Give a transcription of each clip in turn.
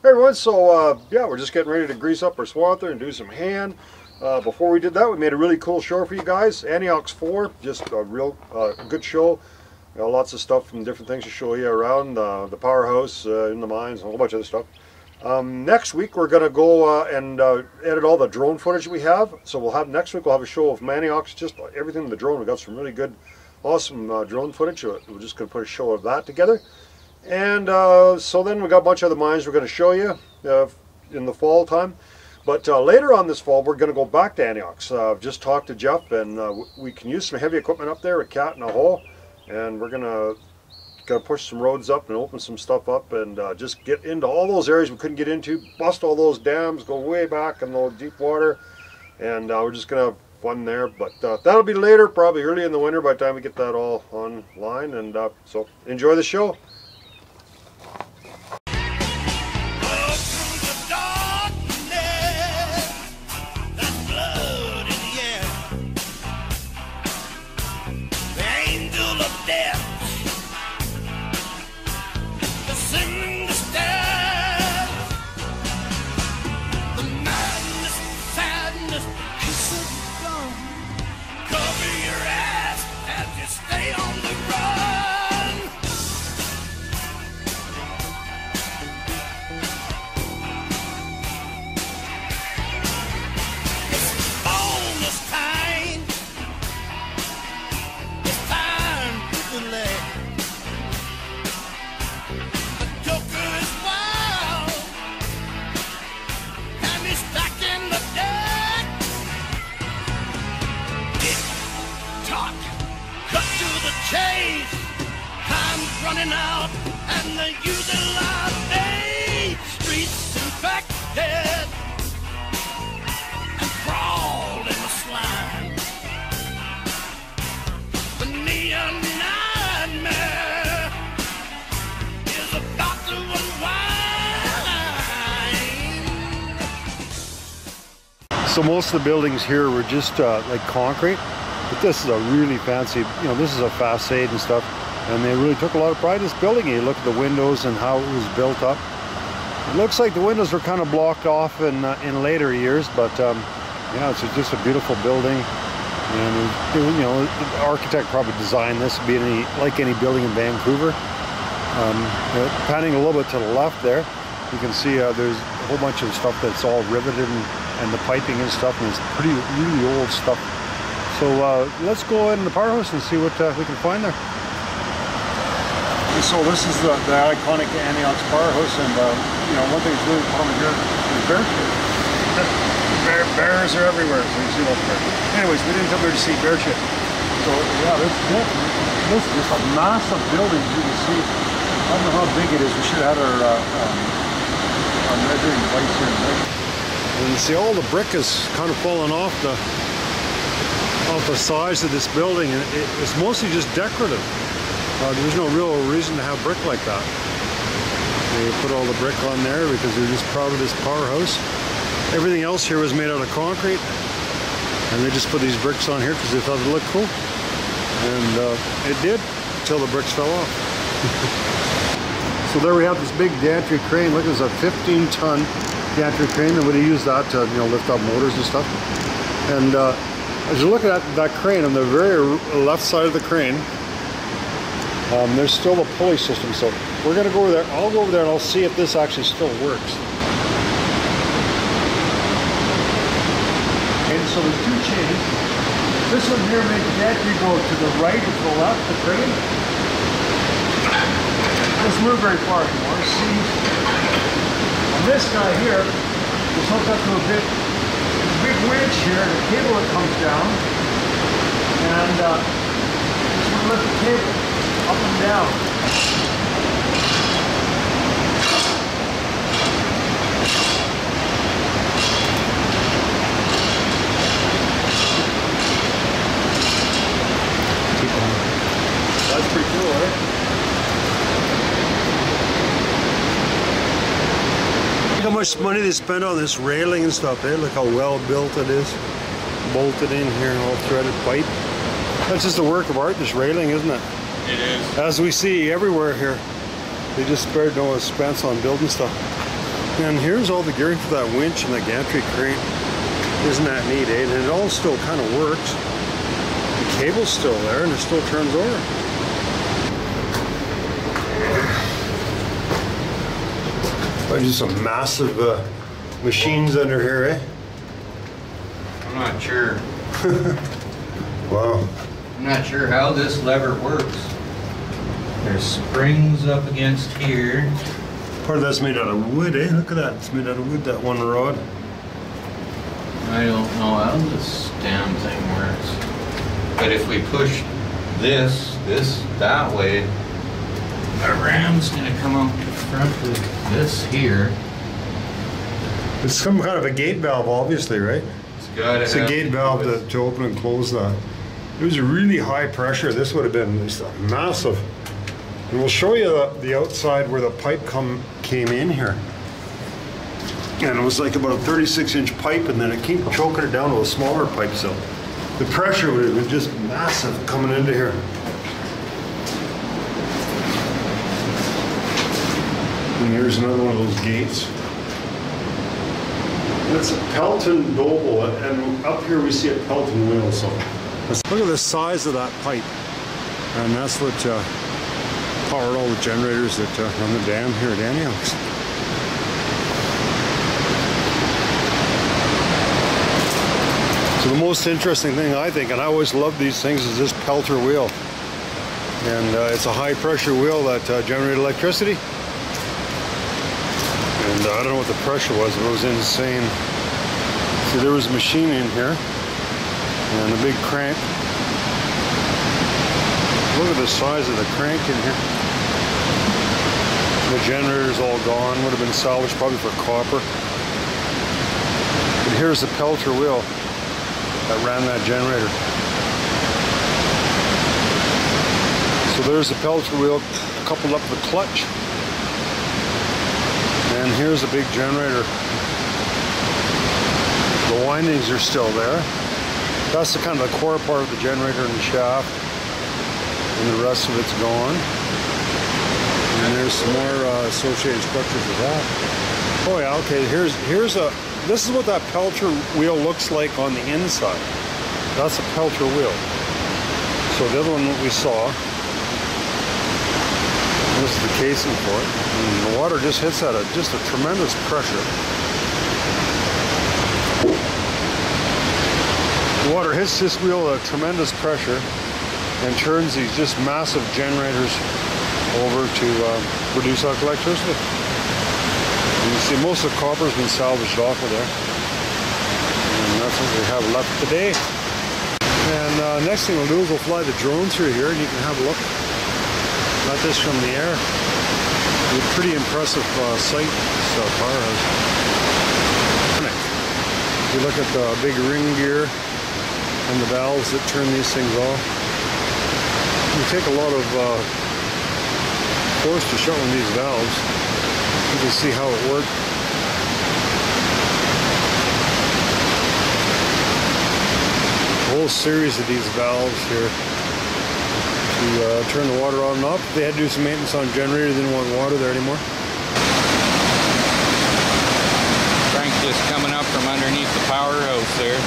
Hey everyone, so yeah, we're just getting ready to grease up our Smelter and do some hand. Before we did that, we made a really cool show for you guys. Anyox 4, just a real good show. You know, lots of stuff and different things to show you around the powerhouse, in the mines, and a whole bunch of other stuff. Next week we're going to go and edit all the drone footage we have. So next week we'll have a show of Anyox, just everything with the drone. We got some really good, awesome drone footage. We're just going to put a show of that together. And so then we got a bunch of other mines we're going to show you in the fall time. But later on this fall we're going to go back to Anyox. I've just talked to Jeff, and we can use some heavy equipment up there, a cat and a hoe. And we're going to push some roads up and open some stuff up and just get into all those areas we couldn't get into, bust all those dams, go way back in the deep water. And we're just going to have fun there. But that'll be later, probably early in the winter by the time we get that all online. And so enjoy the show. Running out and the using live streets infected and crawled in the slime. The neon nightmare is about to unwind. So most of the buildings here were just like concrete, but this is a really fancy, you know, this is a facade and stuff. And they really took a lot of pride in this building. You look at the windows and how it was built up. It looks like the windows were kind of blocked off in later years, but yeah, it's just a beautiful building. And you know, the architect probably designed this to be like any building in Vancouver. Panning a little bit to the left there, you can see there's a whole bunch of stuff that's all riveted and the piping and stuff, and it's really old stuff. So let's go in the powerhouse and see what we can find there. So this is the iconic Anyox powerhouse, and you know, one thing that's really common here is bear shit. Bears are everywhere, so you see those bears. Anyways, we didn't come here to see bear shit. So yeah, this is just a massive building. You can see, I don't know how big it is. We should have had our measuring device here. And you see all the brick is kind of falling off the sides of this building, and it's mostly just decorative. There's no real reason to have brick like that. They put all the brick on there because they're just proud of this powerhouse. Everything else here was made out of concrete, and they just put these bricks on here because they thought it looked cool. And it did, until the bricks fell off. So there we have this big gantry crane. Look, it's a 15-ton gantry crane, and we use that to, you know, lift up motors and stuff. And as you look at that crane, on the very left side of the crane, there's still a pulley system, so we're going to go over there. I'll go over there and I'll see if this actually still works. And so there's two chains. This one here makes the gantry go to the right or to the left, the crane. It doesn't move very far anymore. See, and this guy here is hooked up to a big winch here, and a cable that comes down, and this will lift the cable up and down. That's pretty cool, right? Look how much money they spent on this railing and stuff, eh? Look how well built it is. Bolted in here, all threaded pipe. That's just a work of art, this railing, isn't it? It is. As we see everywhere here, they just spared no expense on building stuff. And here's all the gearing for that winch and the gantry crane. Isn't that neat, eh? And it all still kind of works. The cable's still there and it still turns over. Just some massive machines under here, eh? I'm not sure. Wow. I'm not sure how this lever works. There's springs up against here. Part of that's made out of wood, eh? Look at that. It's made out of wood, that one rod. I don't know how this damn thing works. But if we push this that way, our ram's gonna come out the front with this here. It's some kind of a gate valve, obviously, right? It's a gate valve to open and close that. It was really high pressure. This would have been just massive. And we'll show you the outside where the pipe came in here. And it was like about a 36-inch pipe, and then it came choking it down to a smaller pipe. So the pressure would have been just massive coming into here. And here's another one of those gates. And it's a Pelton Doble, and up here we see a Pelton wheel. So look at the size of that pipe, and that's what powered all the generators that run the dam here at Anyox. So the most interesting thing, I think, and I always love these things, is this Pelter wheel. And it's a high pressure wheel that generated electricity. And I don't know what the pressure was, but it was insane. See, there was a machine in here and a big crank. Look at the size of the crank in here. The generator's all gone, would have been salvaged probably for copper. But here's the Pelter wheel that ran that generator. So there's the Pelter wheel coupled up with the clutch. And here's a big generator. The windings are still there. That's the kind of the core part of the generator and the shaft. And the rest of it's gone. And there's some more associated structures with that. Oh yeah, okay, this is what that Pelter wheel looks like on the inside. That's a Pelter wheel. So the other one that we saw, this is the casing for it. And the water just hits at just a tremendous pressure. The water hits this wheel at a tremendous pressure and turns these just massive generators over to produce electricity. And you see most of the copper has been salvaged off of there. And that's what we have left today. And next thing we'll do is we'll fly the drone through here and you can have a look at this from the air. It's a pretty impressive sight, this powerhouse. If you look at the big ring gear and the valves that turn these things off, you take a lot of force to shut on these valves. You can see how it works. A whole series of these valves here to turn the water on and off. They had to do some maintenance on generators, didn't want water there anymore. Frank just coming up from underneath the powerhouse there,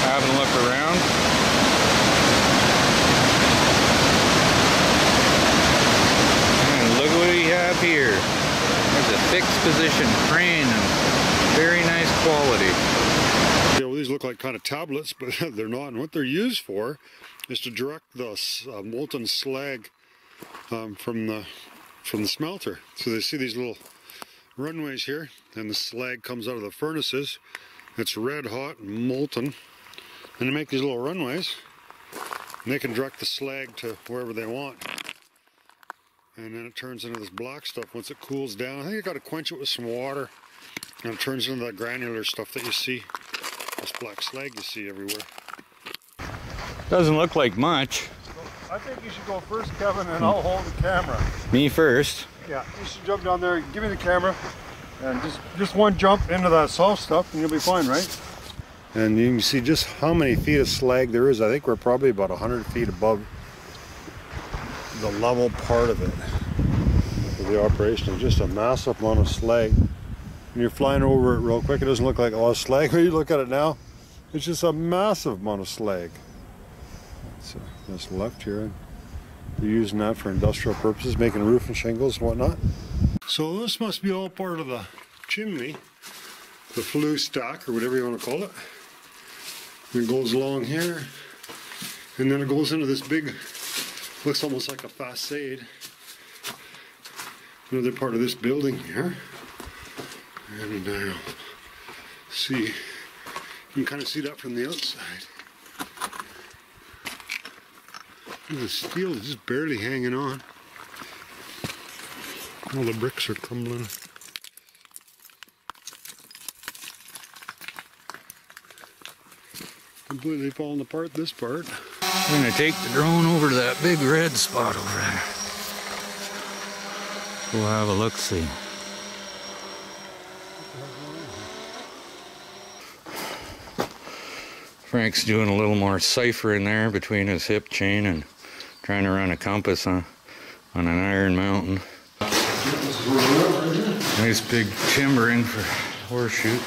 having a look around. And look what we have here. There's a fixed position crane and very nice quality. Yeah, well, these look like kind of tablets, but they're not. And what they're used for is to direct the molten slag from the smelter. So they see these little runways here, and the slag comes out of the furnaces. It's red hot and molten, and they make these little runways, and they can direct the slag to wherever they want. And then it turns into this black stuff once it cools down. I think you got to quench it with some water, and it turns into that granular stuff that you see, this black slag you see everywhere. Doesn't look like much. I think you should go first, Kevin, and I'll hold the camera. Me first. Yeah, you should jump down there, give me the camera, and just one jump into that soft stuff and you'll be fine, right? And you can see just how many feet of slag there is. I think we're probably about 100 feet above the level part of it, of the operation. Just a massive amount of slag. When you're flying over it real quick, it doesn't look like a lot of slag. When you look at it now, it's just a massive amount of slag. So that's left here. They're using that for industrial purposes, making roof and shingles and whatnot. So this must be all part of the chimney, the flue stack or whatever you want to call it. And it goes along here, and then it goes into this big, looks almost like a facade, another part of this building here. And see, you can kind of see that from the outside. The steel is just barely hanging on. All the bricks are crumbling. Completely falling apart, this part. I'm gonna take the drone over to that big red spot over there. We'll have a look-see. Frank's doing a little more cipher in there between his hip chain and trying to run a compass on an iron mountain. Nice big timbering for horseshoe.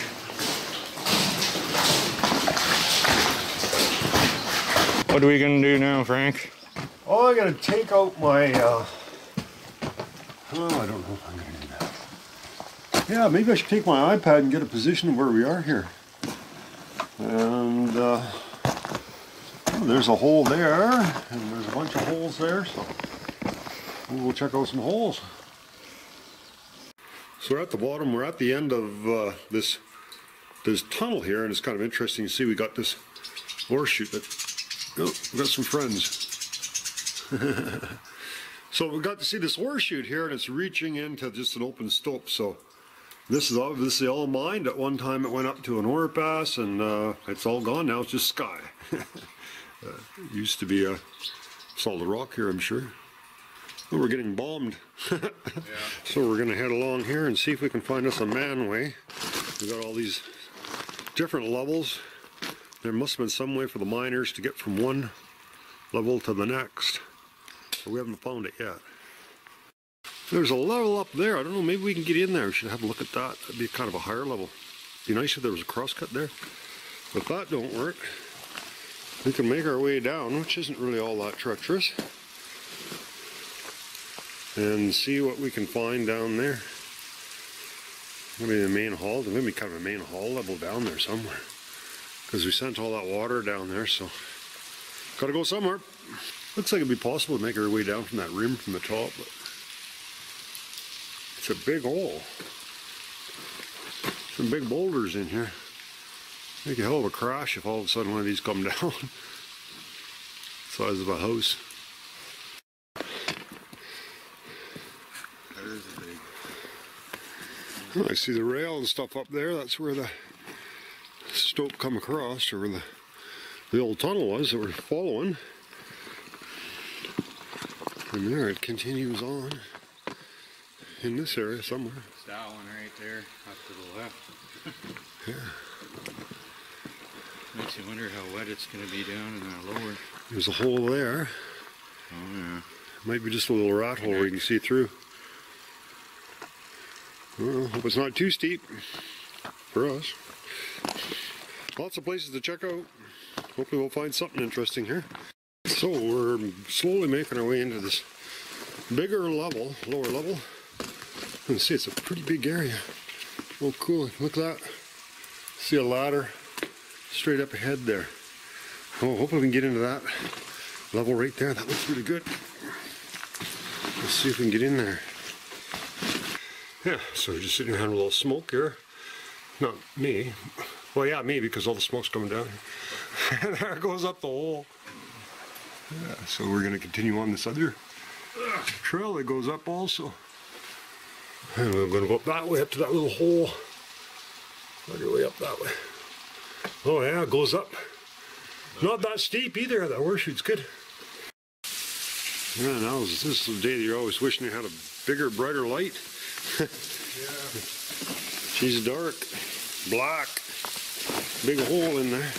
What are we gonna do now, Frank? Oh, I gotta take out my, oh, I don't know if I'm gonna do that. Yeah, maybe I should take my iPad and get a position of where we are here. And, oh, there's a hole there, and there's a bunch of holes there, so we'll check out some holes. So we're at the bottom, we're at the end of this tunnel here, and it's kind of interesting to see we got this horseshoe that, oh, we got some friends. So we got to see this horseshoe here, and it's reaching into just an open stope. So this is obviously all mined. At one time it went up to an ore pass, and it's all gone now. It's just sky. It used to be a solid rock here, I'm sure. Oh, we're getting bombed. Yeah. So we're gonna head along here and see if we can find us a manway. We got all these different levels. There must have been some way for the miners to get from one level to the next, but we haven't found it yet. There's a level up there. I don't know, maybe we can get in there. We should have a look at that. That'd be kind of a higher level. Be nice if there was a crosscut there. But if that don't work, we can make our way down, which isn't really all that treacherous, and see what we can find down there. Maybe the main hall. There may be kind of a main hall level down there somewhere, because we sent all that water down there, so gotta go somewhere. Looks like it'd be possible to make our way down from that rim from the top, but it's a big hole. Some big boulders in here. Make a hell of a crash if all of a sudden one of these come down. Size of a house. That is a big. Oh, I see the rail and stuff up there. That's where the stope come across, or where the old tunnel was that we're following. And there it continues on in this area somewhere. It's that one right there, up to the left. Yeah. Makes you wonder how wet it's going to be down in that lower. There's a hole there. Oh yeah. Might be just a little rat hole where you can see through. Well, hope it's not too steep for us. Lots of places to check out. Hopefully we'll find something interesting here. So we're slowly making our way into this bigger level, lower level. You can see it's a pretty big area. Oh cool, look at that. See a ladder straight up ahead there. Oh, hopefully we can get into that level right there. That looks really good. Let's see if we can get in there. Yeah, so we're just sitting here having a little smoke here. Not me. Well, yeah, me, because all the smoke's coming down. And there it goes up the hole. Yeah, so we're going to continue on this other trail that goes up also. And we're going to go up that way, up to that little hole. Work our way up that way. Oh yeah, it goes up. Not that steep either. That horseshoe's good. Yeah, now this is the day that you're always wishing you had a bigger, brighter light. Yeah. She's dark, black, big hole in there.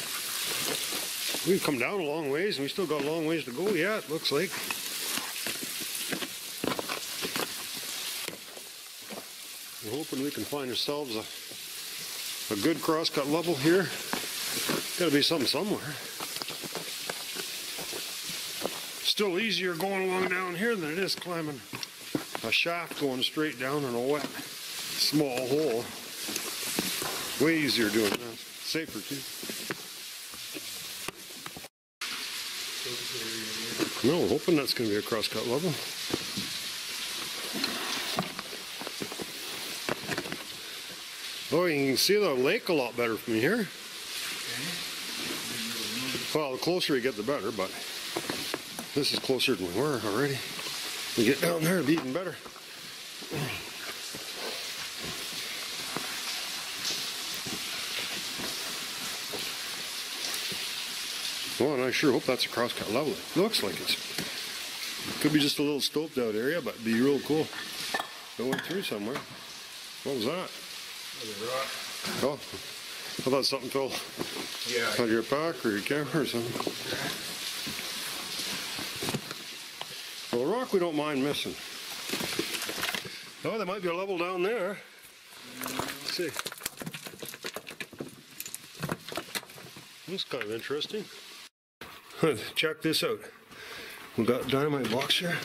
We've come down a long ways, and we still got a long ways to go yet, looks like. hoping we can find ourselves a good crosscut level here. Gotta be something somewhere. Still easier going along down here than it is climbing a shaft going straight down in a wet, small hole. Way easier doing that. Safer too. No, we're hoping that's going to be a crosscut level. Oh, you can see the lake a lot better from here. Well, the closer you get, the better, but this is closer than we were already. We get down there, it'll be even better. Well, and I sure hope that's a crosscut level. It looks like it could be just a little stoped out area, but it'd be real cool. Going through somewhere. What was that? Rock. Oh, I thought something fell out of your pack or your camera or something. Well, the rock we don't mind missing. Oh, there might be a level down there. Let's see. That's kind of interesting. Check this out. We've got dynamite box here,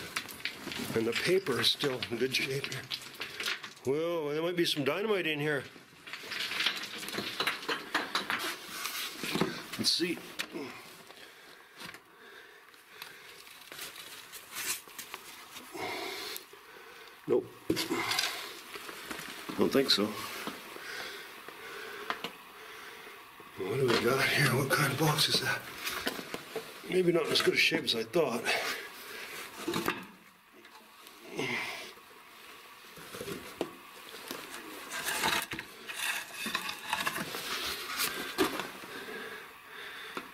and the paper is still in good shape here. Well, there might be some dynamite in here. Let's see. Nope. Don't think so. What do we got here? What kind of box is that? Maybe not in as good a shape as I thought.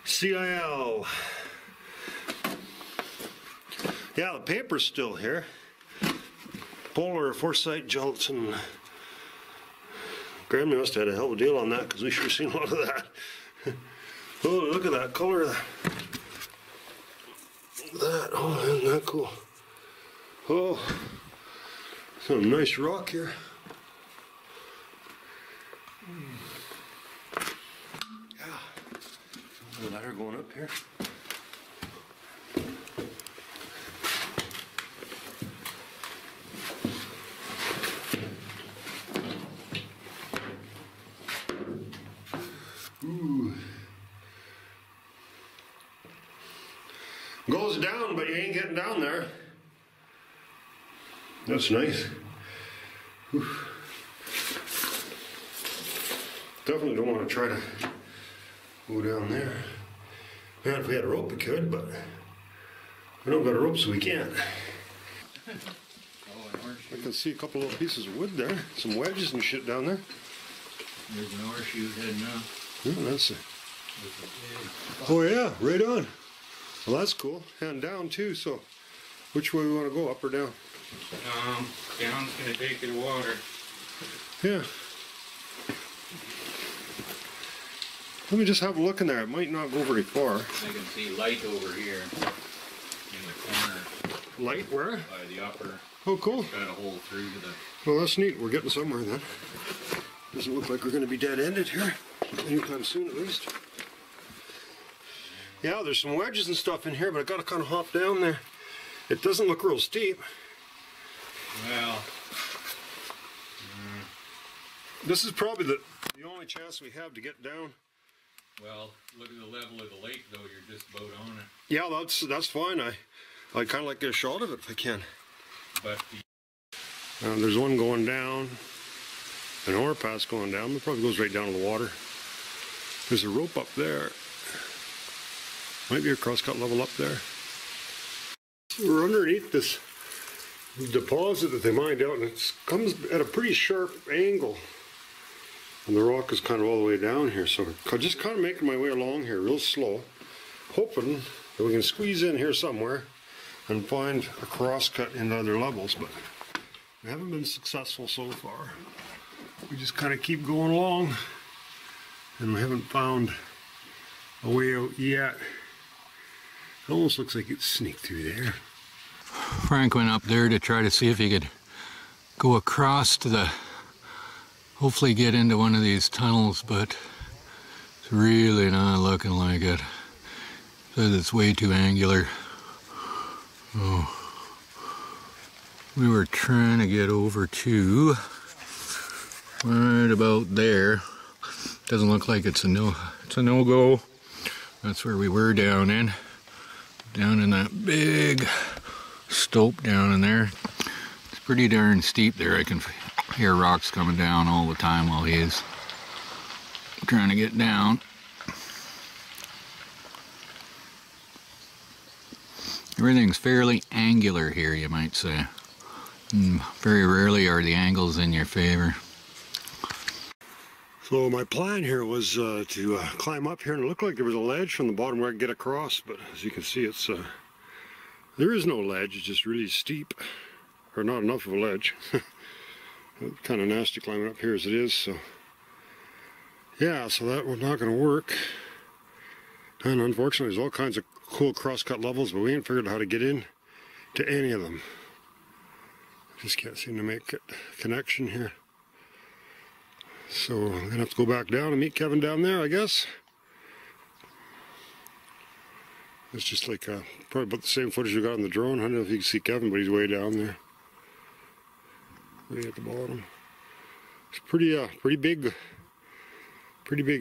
CIL. Yeah, the paper's still here. Polar, Foresight, Gelatin. Grandma must have had a hell of a deal on that because we sure seen a lot of that. Oh, look at that color. That, oh, isn't that cool? Oh, some nice rock here. Yeah, a ladder going up here. Ooh. Goes down, but you ain't getting down there. That's nice. Whew. Definitely don't want to try to go down there. Man, if we had a rope we could, but we don't got a rope so we can't. I can see a couple little pieces of wood there. Some wedges and shit down there. There's an horseshoe heading up. Yeah, that's it. Oh yeah, right on. Well, that's cool. And down too, so which way we want to go, up or down? Down's gonna take you to water. Yeah. Let me just have a look in there. It might not go very far. I can see light over here in the corner. Light where? By the upper. Oh, cool. It's got a hole through to the... Well, that's neat. We're getting somewhere then. Doesn't look like we're going to be dead-ended here. Anytime soon, at least. Yeah, there's some wedges and stuff in here, but I got to kind of hop down there. It doesn't look real steep. Well... This is probably the only chance we have to get down. Well, look at the level of the lake, though. You're just about on it. Yeah, that's fine. I kind of like to get a shot of it if I can. But there's one going down, an overpass going down. It probably goes right down to the water. There's a rope up there. Might be a crosscut level up there. We're underneath this deposit that they mined out, and it comes at a pretty sharp angle. And the rock is kind of all the way down here, so I'm just kind of making my way along here real slow, hoping that we can squeeze in here somewhere and find a crosscut in other levels, but we haven't been successful so far. We just kind of keep going along, and we haven't found a way out yet. It almost looks like it's sneaked through there. Frank went up there to try to see if he could go across to the hopefully get into one of these tunnels, but it's really not looking like it. Says it's way too angular. Oh. We were trying to get over to right about there. Doesn't look like it's a no-go. That's where we were down in that big stope down in there. It's pretty darn steep there. I can hear rocks coming down all the time while he's trying to get down. Everything's fairly angular here, you might say. Very rarely are the angles in your favor. So my plan here was to climb up here, and it looked like there was a ledge from the bottom where I could get across, but as you can see, it's there is no ledge. It's just really steep, or not enough of a ledge. It's kind of nasty climbing up here as it is. So yeah, so that was not going to work. And unfortunately, there's all kinds of cool cross-cut levels, but we ain't figured out how to get in to any of them. Just can't seem to make a connection here. So I'm gonna have to go back down and meet Kevin down there, I guess. It's just like probably about the same footage you got on the drone. I don't know if you can see Kevin, but he's way down there, way at the bottom. It's pretty big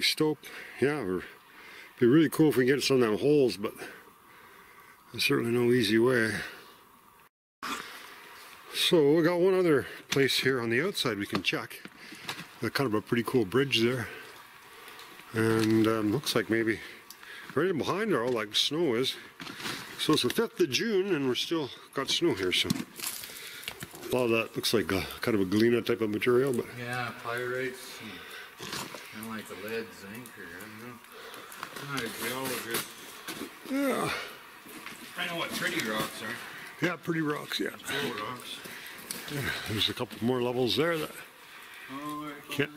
stope. Yeah, it'd be really cool if we can get some of them holes, but there's certainly no easy way. So we got one other place here on the outside we can check. Kind of a pretty cool bridge there, and looks like maybe right in behind there all like snow is. So it's the 5th of June and we're still got snow here, so a lot of that looks like kind of a galena type of material. But yeah, pyrites, kind of like a lead zinc, or I don't know. I'm not a geologist. yeah, I know what pretty rocks are. yeah, pretty rocks, yeah. Cool rocks. Yeah, there's a couple more levels there that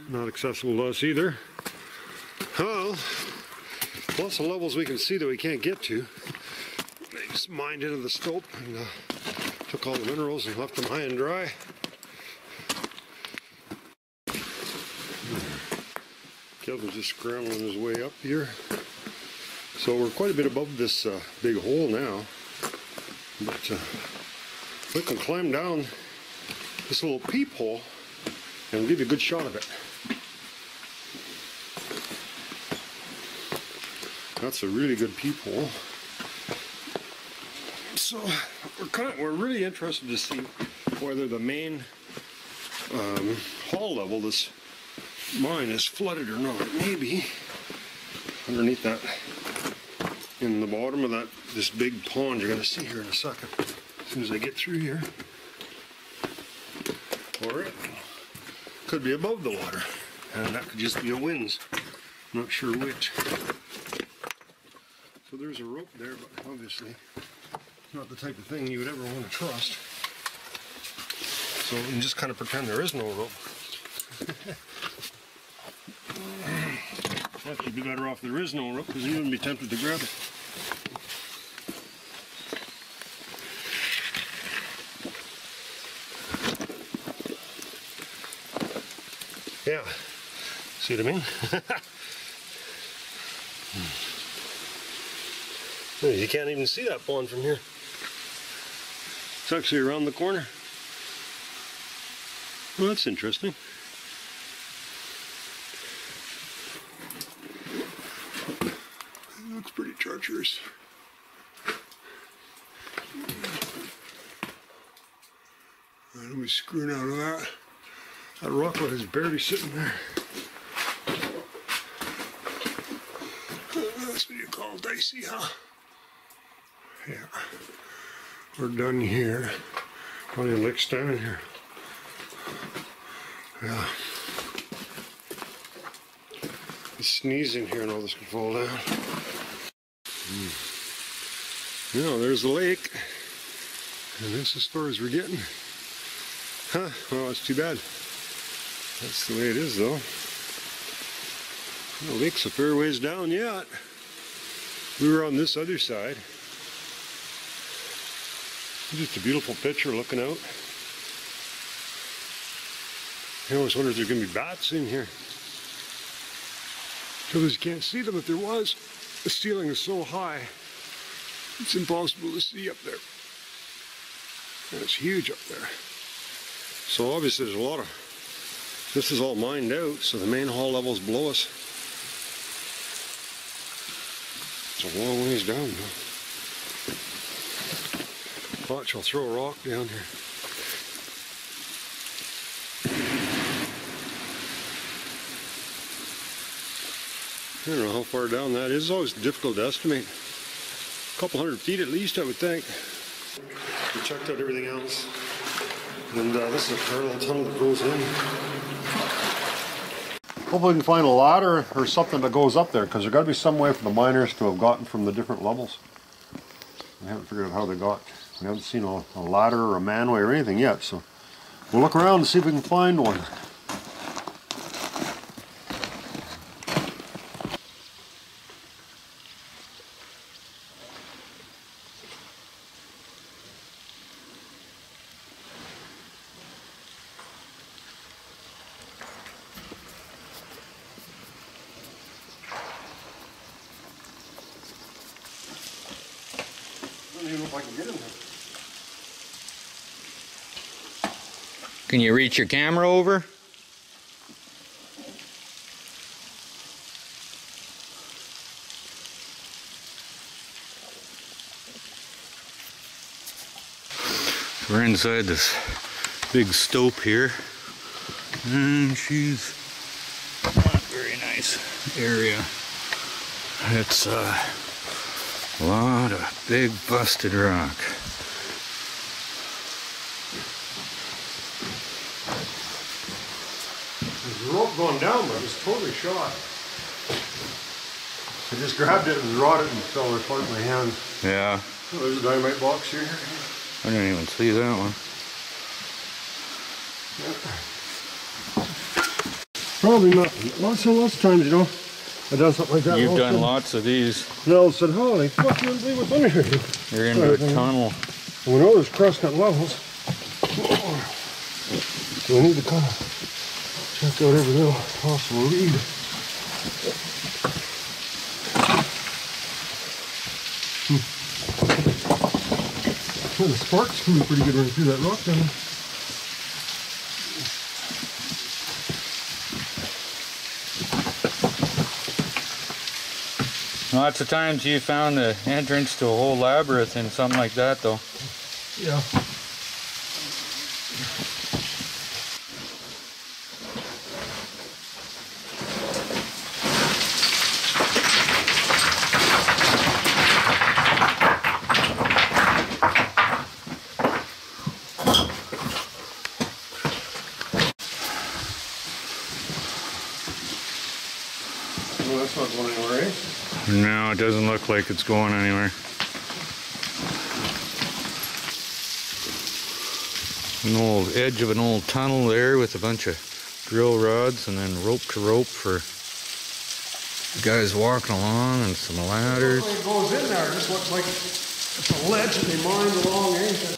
not accessible to us either. Well, lots of levels we can see that we can't get to. They just mined into the stope and took all the minerals and left them high and dry. Kevin's just scrambling his way up here. So we're quite a bit above this big hole now. But we can climb down this little peephole and we'll give you a good shot of it. That's a really good peephole. So we're really interested to see whether the main hall level, this mine, is flooded or not. Maybe underneath that, in the bottom of this big pond you're going to see here in a second, as soon as I get through here. Or it could be above the water, and that could just be a winds. Not sure which. So there's a rope there, but obviously not the type of thing you would ever want to trust. So we can just kind of pretend there is no rope. Actually, be better off there is no rope, because you wouldn't be tempted to grab it. Yeah, see what I mean? You can't even see that pond from here. It's actually around the corner. Well, that's interesting. It looks pretty treacherous. Let me screw out of that. That rocklet is barely sitting there. That's what you call dicey, huh? Yeah. We're done here. Probably like standing here. Yeah. Sneezing here and all this could fall down. Yeah, there's the lake. And this is as far as we're getting. Huh, well, it's too bad. That's the way it is, though. The lake's a fair ways down yet. We were on this other side. Just a beautiful picture looking out. I always wonder if there's going to be bats in here. Because you can't see them. If there was, the ceiling is so high, it's impossible to see up there. And it's huge up there. So obviously there's a lot of, this is all mined out, so the main hall level's below us. It's a long ways down though. Watch, I'll throw a rock down here. I don't know how far down that is. It's always difficult to estimate. A couple 100 feet at least, I would think. We checked out everything else. And this is a parallel tunnel that goes in. Hopefully we can find a ladder or something that goes up there, because there's got to be some way for the miners to have gotten from the different levels. We haven't figured out how they got. We haven't seen a ladder or a manway or anything yet, so we'll look around and see if we can find one. I don't even know if I can get in there. Can you reach your camera over? We're inside this big stope here, and she's not very nice area. It's a lot of big busted rock. There's a rope going down, but it's totally shot. I just grabbed it and brought it and fell apart in my hand. Yeah. Oh, there's a dynamite box here. I didn't even see that one. Probably not. Lots of times, you know, I've done something like that. You've done lots of these. And all of a sudden, holy fuck, you wouldn't believe what's under here. You're into a tunnel. We know there's cross-cut levels. So we need to kind of check out every little possible lead. Well, the spark's coming pretty good running through that rock down there. Lots of times you found the entrance to a whole labyrinth in something like that, though. Yeah. Well, that's not going anywhere, eh? No, it doesn't look like it's going anywhere. An old edge of an old tunnel there with a bunch of drill rods and then rope to rope for guys walking along and some ladders. It goes in there. It just looks like it's a ledge and they mined along anything.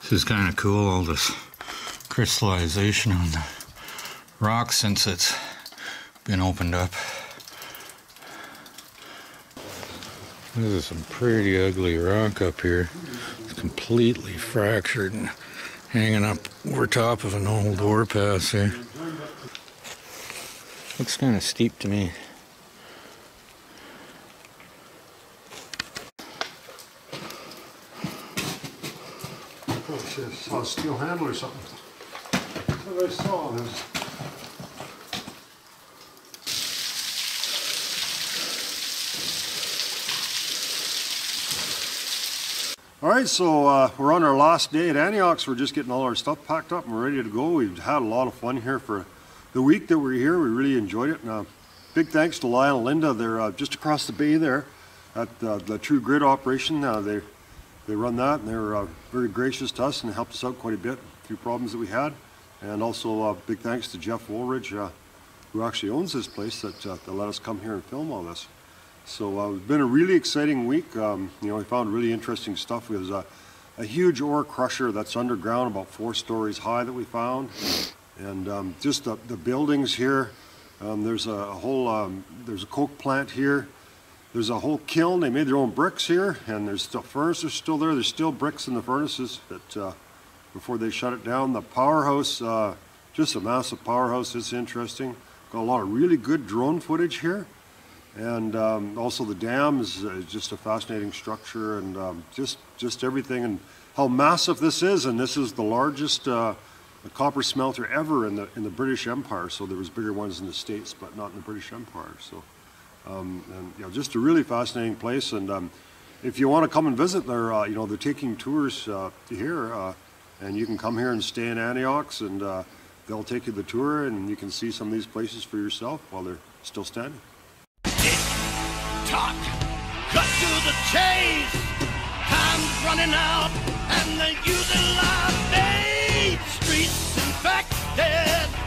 This is kind of cool, all this crystallization on the rock since it's been opened up. This is some pretty ugly rock up here. It's completely fractured and hanging up over top of an old ore pass here. Looks kind of steep to me. I saw a steel handle or something. That's what I saw. Alright, so we're on our last day at Anyox. We're just getting all our stuff packed up and we're ready to go. We've had a lot of fun here for the week that we're here. We really enjoyed it. And big thanks to Lyle and Linda. They're just across the bay there at the True Grid operation. They run that, and they're very gracious to us and helped us out quite a bit, a few problems that we had. And also big thanks to Jeff Woolridge, who actually owns this place, that let us come here and film all this. So it's been a really exciting week. You know, we found really interesting stuff. There's a huge ore crusher that's underground, about 4 stories high, that we found. And just the buildings here. There's a whole, there's a coke plant here. There's a whole kiln. They made their own bricks here, and there's still furnaces still there. There's still bricks in the furnaces that before they shut it down. The powerhouse, just a massive powerhouse. It's interesting. Got a lot of really good drone footage here. And also the dam is just a fascinating structure, and just everything, and how massive this is. And this is the largest copper smelter ever in the British Empire. So there was bigger ones in the States, but not in the British Empire. So and you know, just a really fascinating place. And if you want to come and visit, they're you know, they're taking tours here, and you can come here and stay in Anyox, and they'll take you the tour, and you can see some of these places for yourself while they're still standing. Talk, cut to the chase. Time's running out, and the using life days. Streets infected.